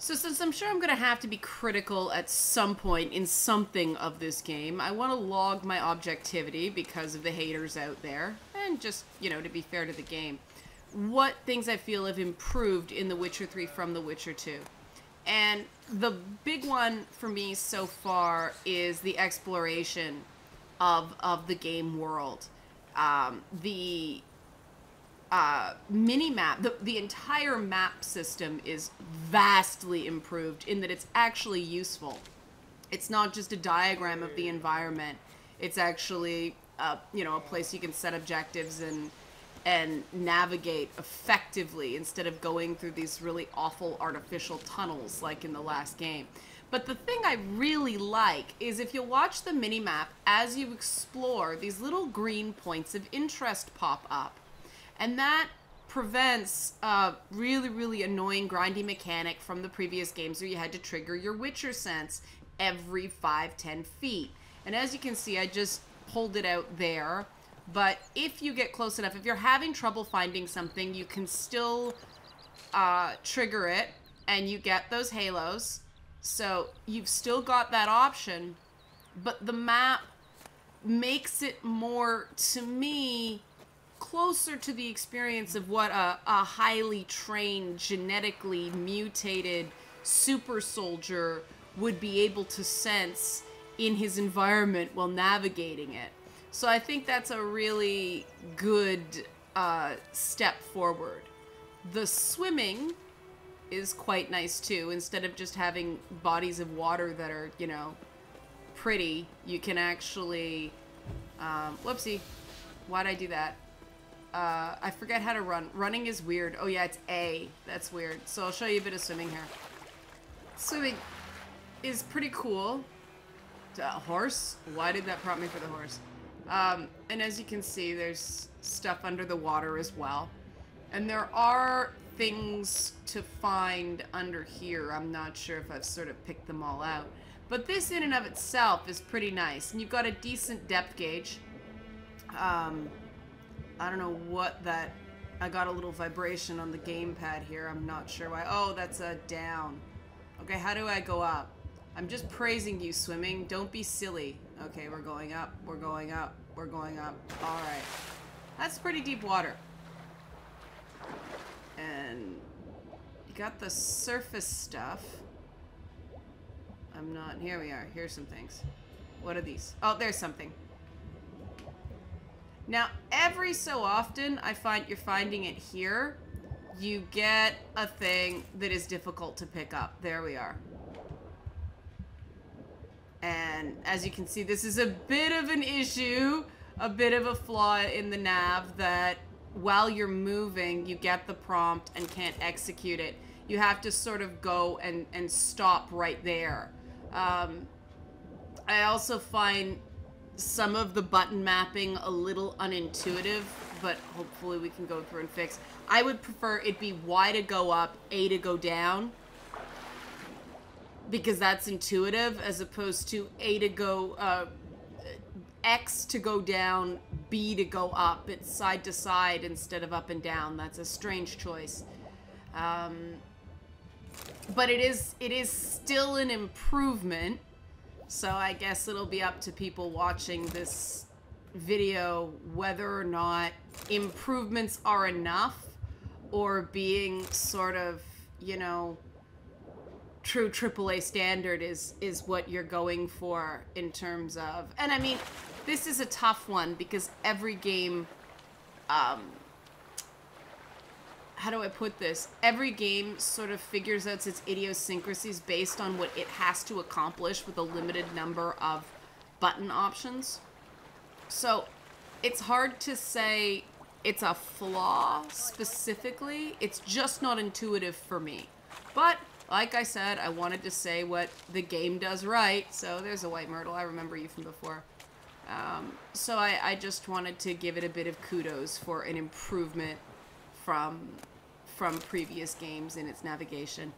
So since I'm sure I'm going to have to be critical at some point in something of this game, I want to log my objectivity because of the haters out there, and just, you know, to be fair to the game. What things I feel have improved in The Witcher 3 from The Witcher 2. And the big one for me so far is the exploration of the game world. The mini map, the entire map system is vastly improved in that it's actually useful. It's not just a diagram of the environment. It's actually, you know, a place you can set objectives and navigate effectively instead of going through these really awful artificial tunnels like in the last game. But the thing I really like is if you watch the mini map, as you explore, these little green points of interest pop up. And that prevents a really, really annoying grindy mechanic from the previous games where you had to trigger your Witcher sense every 5-10 feet. And as you can see, I just pulled it out there. But if you get close enough, if you're having trouble finding something, you can still trigger it and you get those halos. So you've still got that option, but the map makes it more, to me, closer to the experience of what a highly trained, genetically mutated super soldier would be able to sense in his environment while navigating it. So I think that's a really good step forward. The swimming is quite nice too. Instead of just having bodies of water that are, you know, pretty, you can actually... whoopsie. Why'd I do that? I forget how to run. Running is weird. Oh yeah, it's A. That's weird. So I'll show you a bit of swimming here. Swimming is pretty cool. A horse? Why did that prompt me for the horse? And as you can see, there's stuff under the water as well. And there are things to find under here. I'm not sure if I've sort of picked them all out. But this in and of itself is pretty nice. And you've got a decent depth gauge. I don't know what that... I got a little vibration on the gamepad here. I'm not sure why. Oh, that's a down. Okay, how do I go up? I'm just praising you, swimming. Don't be silly. Okay, we're going up. We're going up. We're going up. Alright. That's pretty deep water. And you got the surface stuff. I'm not... Here we are. Here's some things. What are these? Oh, there's something. Now, every so often, I find you're finding it here. You get a thing that is difficult to pick up. There we are. And as you can see, this is a bit of an issue, a bit of a flaw in the nav that while you're moving, you get the prompt and can't execute it. You have to sort of go and stop right there. I also find some of the button mapping a little unintuitive, but hopefully we can go through and fix. I would prefer it be Y to go up, A to go down, because that's intuitive, as opposed to A to go, X to go down, B to go up. It's side to side instead of up and down. That's a strange choice. But it is still an improvement. So I guess it'll be up to people watching this video whether or not improvements are enough, or being sort of, you know, true AAA standard is what you're going for in terms of... And I mean, this is a tough one because every game... how do I put this? Every game sort of figures out its idiosyncrasies based on what it has to accomplish with a limited number of button options. So it's hard to say it's a flaw specifically. It's just not intuitive for me. But like I said, I wanted to say what the game does right. So there's a white myrtle. I remember you from before. So I just wanted to give it a bit of kudos for an improvement from previous games in its navigation.